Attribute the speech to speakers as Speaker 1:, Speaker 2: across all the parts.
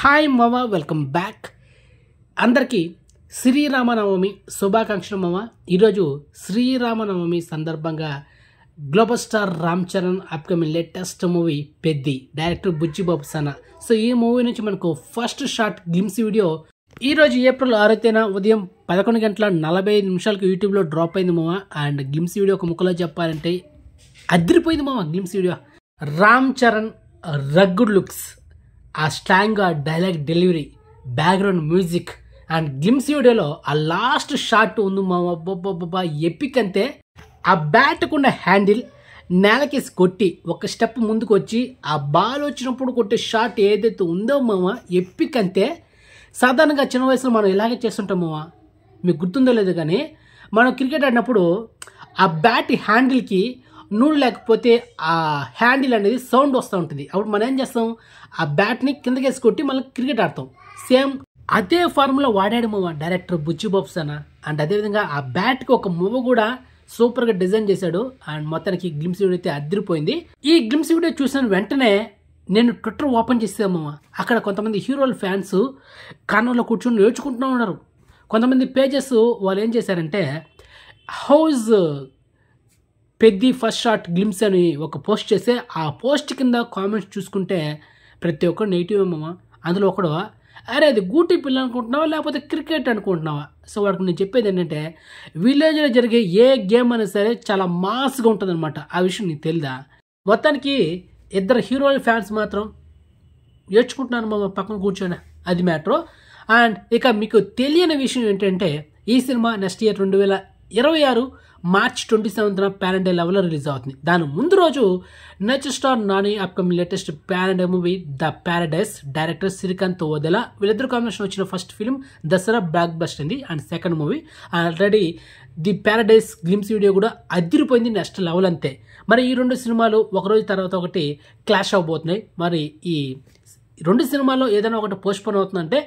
Speaker 1: Hi మామ, welcome back. అందరికీ శ్రీరామనవమి శుభాకాంక్షలు మామ. ఈరోజు శ్రీరామనవమి సందర్భంగా global star Ram Charan upcoming latest movie Peddi, director Buchibabu Sana. So ఈ మూవీ నుంచి మనకు ఫస్ట్ షార్ట్ గ్లిమ్స్ వీడియో ఈరోజు ఏప్రిల్ 6వ ఉదయం 11:45 యూట్యూబ్లో డ్రాప్ అయింది మామ. అండ్ గ్లిమ్స్ వీడియో ఒక ముక్కలో చెప్పాలంటే అదిరిపోయింది మామ. Glimpse video Ram Charan rugged looks, ఆ స్లాంగ్, ఆ dialogue delivery, background music and glimpse వీడియోలో ఆ లాస్ట్ షాట్ ఉంది మామ. ఎపిక్ అంతే. ఆ బ్యాట్కున్న హ్యాండిల్ నేలకేసి కొట్టి ఒక స్టెప్ ముందుకు వచ్చి ఆ బాల్ వచ్చినప్పుడు కొట్టే షాట్ ఏదైతే ఉందో మామ, ఎపిక్ అంతే. సాధారణంగా చిన్న వయసులో మనం ఇలాగే చేస్తుంటాం మామ. మీకు గుర్తుందో లేదు కానీ మనం క్రికెట్ ఆడినప్పుడు ఆ బ్యాట్ హ్యాండిల్కి నూనె లేకపోతే ఆ హ్యాండిల్ అనేది సౌండ్ వస్తూ ఉంటుంది. అప్పుడు మనం ఏం చేస్తాం, ఆ బ్యాట్ని కిందకేసి కొట్టి మళ్ళీ క్రికెట్ ఆడతాం. సేమ్ అదే ఫార్ములా వాడాడు మామ డైరెక్టర్ బుచ్చిబాబు సనా. అండ్ అదేవిధంగా ఆ బ్యాట్కి ఒక మూవ కూడా సూపర్గా డిజైన్ చేశాడు. అండ్ మొత్తానికి గ్లిమ్స్ వీడియో అయితే అదిరిపోయింది. ఈ గ్లిమ్స్ వీడియో చూసిన వెంటనే నేను ట్విట్టర్ ఓపెన్ చేసాను మామ. అక్కడ కొంతమంది హీరోల ఫ్యాన్స్ కార్నర్లో కూర్చొని నేర్చుకుంటూ ఉన్నారు. కొంతమంది పేజెస్ వాళ్ళు ఏం చేశారంటే house Peddi first shot glimpse అని ఒక పోస్ట్ చేస్తే ఆ పోస్ట్ కింద కామెంట్స్ చూసుకుంటే ప్రతి ఒక్కరు నెగిటివ్ మామ. అందులో ఒకడు, అరే అది గూటి పిల్ల అనుకుంటున్నావా లేకపోతే క్రికెట్ అనుకుంటున్నావా? సో వాడికి నేను చెప్పేది ఏంటంటే విలేజ్లో జరిగే ఏ గేమ్ అయినా సరే చాలా మాస్గా ఉంటుంది అనమాట. ఆ విషయం నీకు తెలియదా? మొత్తానికి ఇద్దరు హీరోల ఫ్యాన్స్ మాత్రం ఏడ్చుకుంటున్నాను మామ పక్కన కూర్చొని, అది మ్యాటర్. అండ్ ఇక మీకు తెలియని విషయం ఏంటంటే ఈ సినిమా నెక్స్ట్ ఇయర్ 2026 మార్చ్ 27న ప్యాన్-ఇండియా లెవెల్లో రిలీజ్ అవుతుంది. దాని ముందు రోజు nature star Nani upcoming latest pan India movie the paradise, director Srikanth Odela, వీళ్ళిద్దరు కాంబినేషన్ వచ్చిన first film Dasara blockbuster అయింది. And second movie already the paradise glimpse video కూడా అదిరిపోయింది, నెక్స్ట్ లెవెల్ అంతే. మరి ఈ రెండు సినిమాలు ఒకరోజు తర్వాత ఒకటి క్లాష్ అవబోతున్నాయి. మరి ఈ రెండు సినిమాల్లో ఏదైనా ఒకటి పోస్ట్పోన్ అవుతుందంటే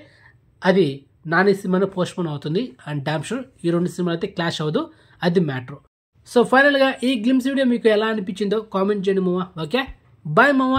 Speaker 1: అది నాని సినిమాలో పోస్ట్పోన్ అవుతుంది. అండ్ డామ్ షూర్ ఈ రెండు సినిమాలు అయితే క్లాష్ అవ్వదు, అది మ్యాటర్. సో ఫైనల్గా ఈ గ్లిమ్స్ వీడియో మీకు ఎలా అనిపించిందో కామెంట్ చేయండి మామ. ఓకే, బాయ్ మామ.